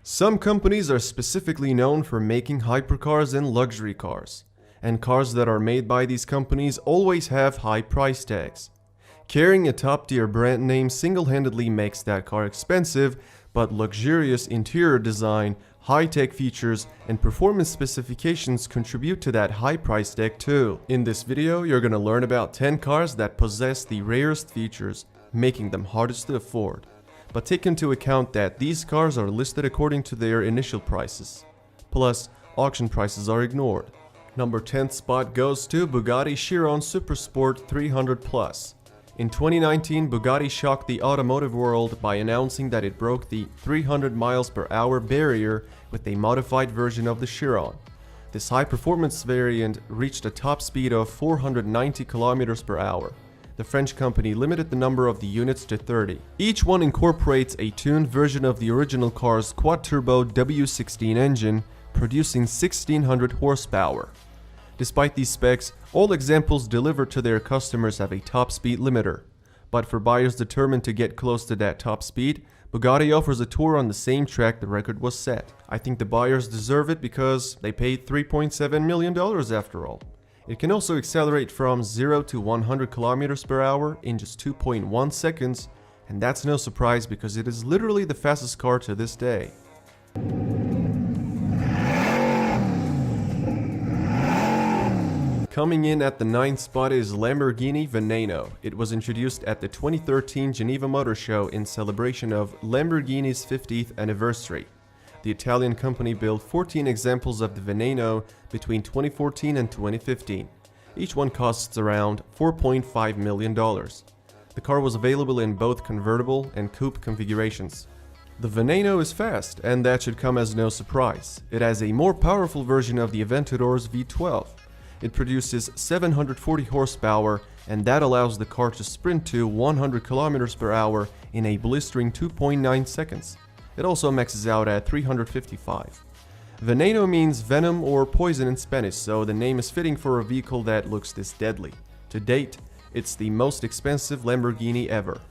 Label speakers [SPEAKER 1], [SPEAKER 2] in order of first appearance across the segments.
[SPEAKER 1] Some companies are specifically known for making hypercars and luxury cars, and cars that are made by these companies always have high price tags. Carrying a top-tier brand name single-handedly makes that car expensive, but luxurious interior design, high-tech features, and performance specifications contribute to that high price tag too. In this video, you're gonna learn about 10 cars that possess the rarest features, making them hardest to afford. But take into account that these cars are listed according to their initial prices. Plus, auction prices are ignored. Number 10th spot goes to Bugatti Chiron Supersport 300 Plus. In 2019, Bugatti shocked the automotive world by announcing that it broke the 300 miles per hour barrier with a modified version of the Chiron. This high-performance variant reached a top speed of 490 kilometers per hour. The French company limited the number of the units to 30. Each one incorporates a tuned version of the original car's quad-turbo W16 engine, producing 1600 horsepower. Despite these specs, all examples delivered to their customers have a top speed limiter. But for buyers determined to get close to that top speed, Bugatti offers a tour on the same track the record was set. I think the buyers deserve it because they paid $3.7 million after all. It can also accelerate from 0 to 100 kilometers per hour in just 2.1 seconds, and that's no surprise because it is literally the fastest car to this day. Coming in at the 9th spot is Lamborghini Veneno. It was introduced at the 2013 Geneva Motor Show in celebration of Lamborghini's 50th anniversary. The Italian company built 14 examples of the Veneno between 2014 and 2015. Each one costs around $4.5 million. The car was available in both convertible and coupe configurations. The Veneno is fast, and that should come as no surprise. It has a more powerful version of the Aventador's V12. It produces 740 horsepower, and that allows the car to sprint to 100 kilometers per hour in a blistering 2.9 seconds. It also maxes out at 355. Veneno means venom or poison in Spanish, so the name is fitting for a vehicle that looks this deadly. To date, it's the most expensive Lamborghini ever.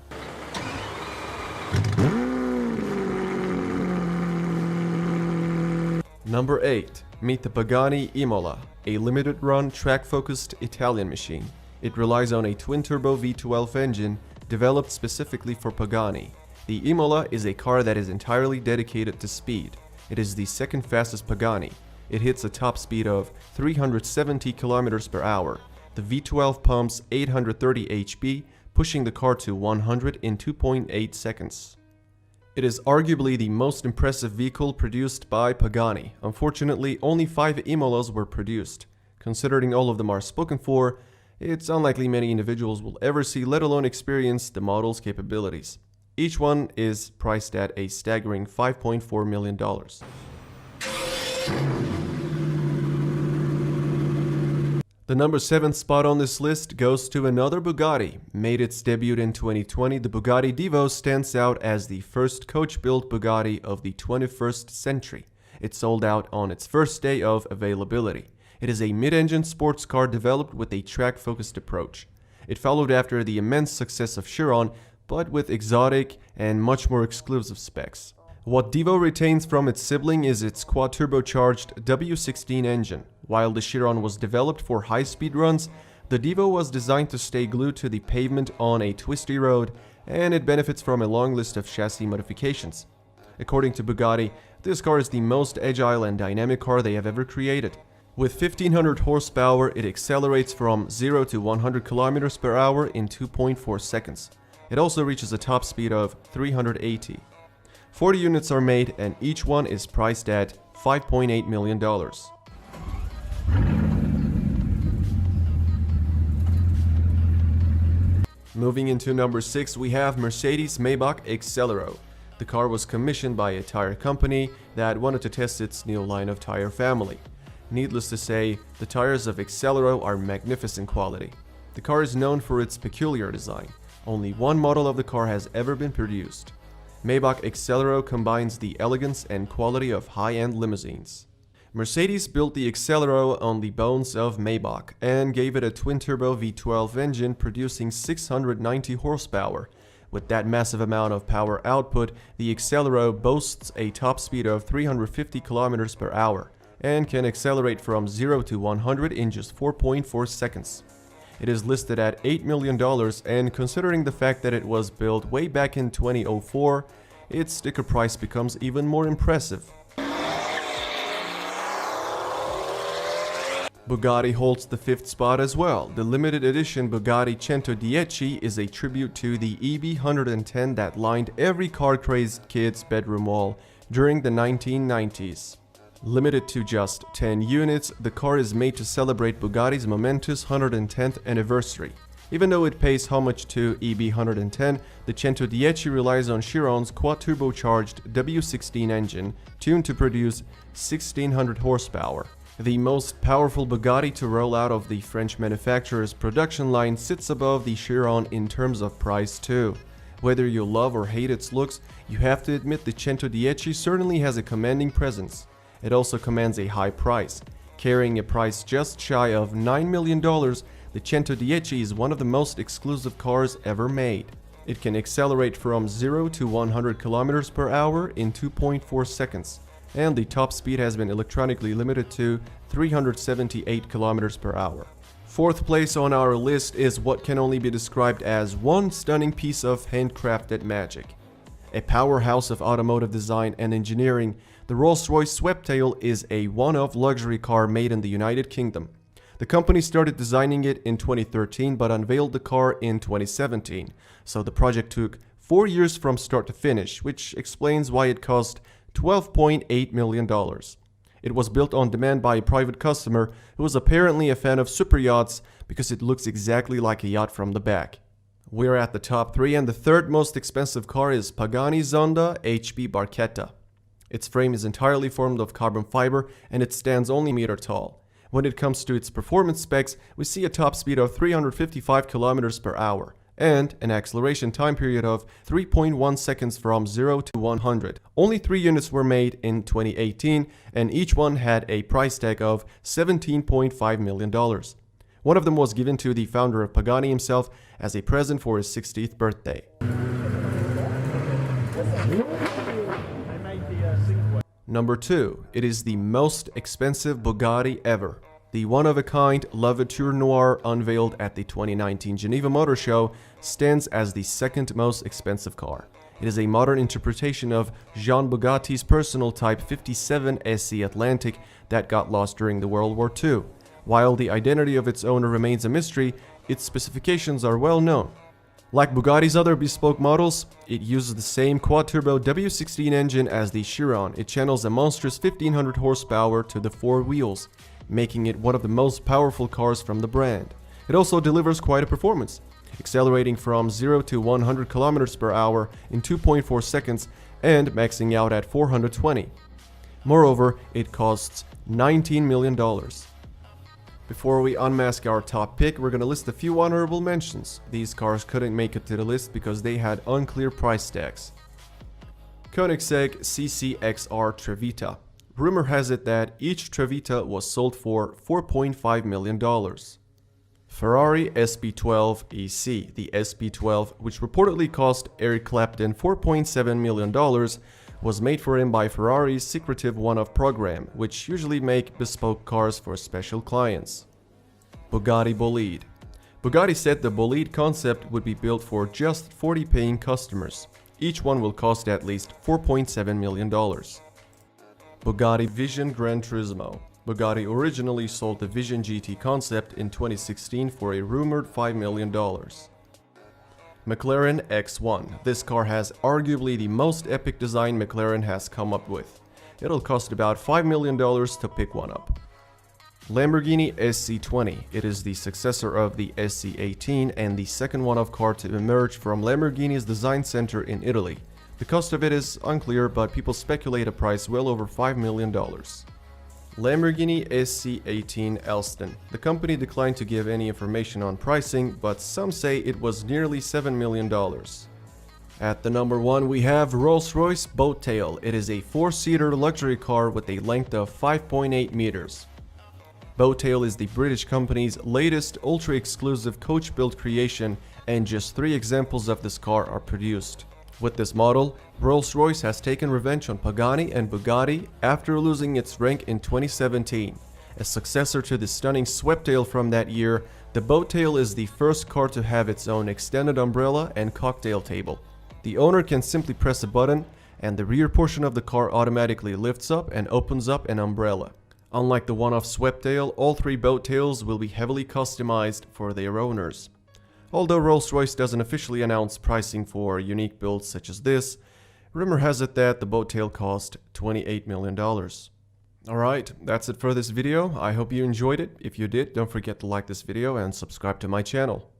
[SPEAKER 1] Number 8. Meet the Pagani Imola, a limited-run, track-focused Italian machine. It relies on a twin-turbo V12 engine developed specifically for Pagani. The Imola is a car that is entirely dedicated to speed. It is the second fastest Pagani. It hits a top speed of 370 km per hour. The V12 pumps 830 HP, pushing the car to 100 in 2.8 seconds. It is arguably the most impressive vehicle produced by Pagani. Unfortunately, only 5 Imolas were produced. Considering all of them are spoken for, it's unlikely many individuals will ever see, let alone experience, the model's capabilities. Each one is priced at a staggering $5.4 million. The number 7th spot on this list goes to another Bugatti. Made its debut in 2020, the Bugatti Divo stands out as the first coach-built Bugatti of the 21st century. It sold out on its first day of availability. It is a mid-engine sports car developed with a track-focused approach. It followed after the immense success of Chiron, but with exotic and much more exclusive specs. What Divo retains from its sibling is its quad-turbocharged W16 engine. While the Chiron was developed for high-speed runs, the Divo was designed to stay glued to the pavement on a twisty road, and it benefits from a long list of chassis modifications. According to Bugatti, this car is the most agile and dynamic car they have ever created. With 1500 horsepower, it accelerates from 0 to 100 km per hour in 2.4 seconds. It also reaches a top speed of 380. 40 units are made, and each one is priced at $5.8 million. Moving into number 6, we have Mercedes-Maybach Excelero. The car was commissioned by a tire company that wanted to test its new line of tire family. Needless to say, the tires of Excelero are magnificent quality. The car is known for its peculiar design. Only one model of the car has ever been produced. Maybach Excelero combines the elegance and quality of high-end limousines. Mercedes built the Excelero on the bones of Maybach and gave it a twin-turbo V12 engine producing 690 horsepower, With that massive amount of power output, the Accelero boasts a top speed of 350 km per hour and can accelerate from 0 to 100 in just 4.4 seconds. It is listed at $8 million, and considering the fact that it was built way back in 2004, its sticker price becomes even more impressive. Bugatti holds the 5th spot as well. The limited edition Bugatti 110 is a tribute to the EB110 that lined every car-crazed kid's bedroom wall during the 1990s. Limited to just 10 units, the car is made to celebrate Bugatti's momentous 110th anniversary. Even though it pays homage to EB110, the 110 relies on Chiron's quad-turbocharged W16 engine, tuned to produce 1600 horsepower. The most powerful Bugatti to roll out of the French manufacturer's production line sits above the Chiron in terms of price too. Whether you love or hate its looks, you have to admit the 110 certainly has a commanding presence. It also commands a high price. Carrying a price just shy of $9 million, the 110 is one of the most exclusive cars ever made. It can accelerate from 0 to 100 km per hour in 2.4 seconds, and the top speed has been electronically limited to 378 km per hour. Fourth place on our list is what can only be described as one stunning piece of handcrafted magic. A powerhouse of automotive design and engineering, the Rolls-Royce Sweptail is a one-off luxury car made in the United Kingdom. The company started designing it in 2013 but unveiled the car in 2017, so the project took 4 years from start to finish, which explains why it cost $12.8 million. It was built on demand by a private customer who was apparently a fan of super yachts because it looks exactly like a yacht from the back. We're at the top 3, and the third most expensive car is Pagani Zonda HP Barchetta. Its frame is entirely formed of carbon fiber and it stands only a meter tall. When it comes to its performance specs, we see a top speed of 355 km per hour and an acceleration time period of 3.1 seconds from 0 to 100. Only 3 units were made in 2018 and each one had a price tag of $17.5 million. One of them was given to the founder of Pagani himself as a present for his 60th birthday. Number 2. It is the most expensive Bugatti ever. The one-of-a-kind La Voiture Noire unveiled at the 2019 Geneva Motor Show stands as the second most expensive car. It is a modern interpretation of Jean Bugatti's personal Type 57 SE Atlantic that got lost during the World War II. While the identity of its owner remains a mystery, its specifications are well known. Like Bugatti's other bespoke models, it uses the same quad-turbo W16 engine as the Chiron. It channels a monstrous 1500 horsepower to the 4 wheels, making it one of the most powerful cars from the brand. It also delivers quite a performance, accelerating from 0 to 100 km per hour in 2.4 seconds and maxing out at 420. Moreover, it costs $19 million. Before we unmask our top pick, we're gonna list a few honorable mentions. These cars couldn't make it to the list because they had unclear price tags. Koenigsegg CC-XR Trevita. Rumor has it that each Trevita was sold for $4.5 million. Ferrari SP12 EC. The SP12, which reportedly cost Eric Clapton $4.7 million, was made for him by Ferrari's secretive one-off program, which usually make bespoke cars for special clients. Bugatti Bolide. Bugatti said the Bolide concept would be built for just 40 paying customers. Each one will cost at least $4.7 million. Bugatti Vision Gran Turismo. Bugatti originally sold the Vision GT concept in 2016 for a rumored $5 million. McLaren X1. This car has arguably the most epic design McLaren has come up with. It'll cost about $5 million to pick one up. Lamborghini SC20. It is the successor of the SC18 and the second one-off car to emerge from Lamborghini's design center in Italy. The cost of it is unclear, but people speculate a price well over $5 million. Lamborghini SC18 Elston. The company declined to give any information on pricing, but some say it was nearly $7 million. At the number 1, we have Rolls-Royce Boattail. It is a 4-seater luxury car with a length of 5.8 meters. Boattail is the British company's latest ultra-exclusive coach-built creation and just 3 examples of this car are produced. With this model, Rolls-Royce has taken revenge on Pagani and Bugatti after losing its rank in 2017. A successor to the stunning Sweptail from that year, the Boattail is the first car to have its own extended umbrella and cocktail table. The owner can simply press a button, and the rear portion of the car automatically lifts up and opens up an umbrella. Unlike the one-off Sweptail, all 3 Boattails will be heavily customized for their owners. Although Rolls-Royce doesn't officially announce pricing for unique builds such as this, rumor has it that the Boattail cost $28 million. Alright, that's it for this video. I hope you enjoyed it. If you did, don't forget to like this video and subscribe to my channel.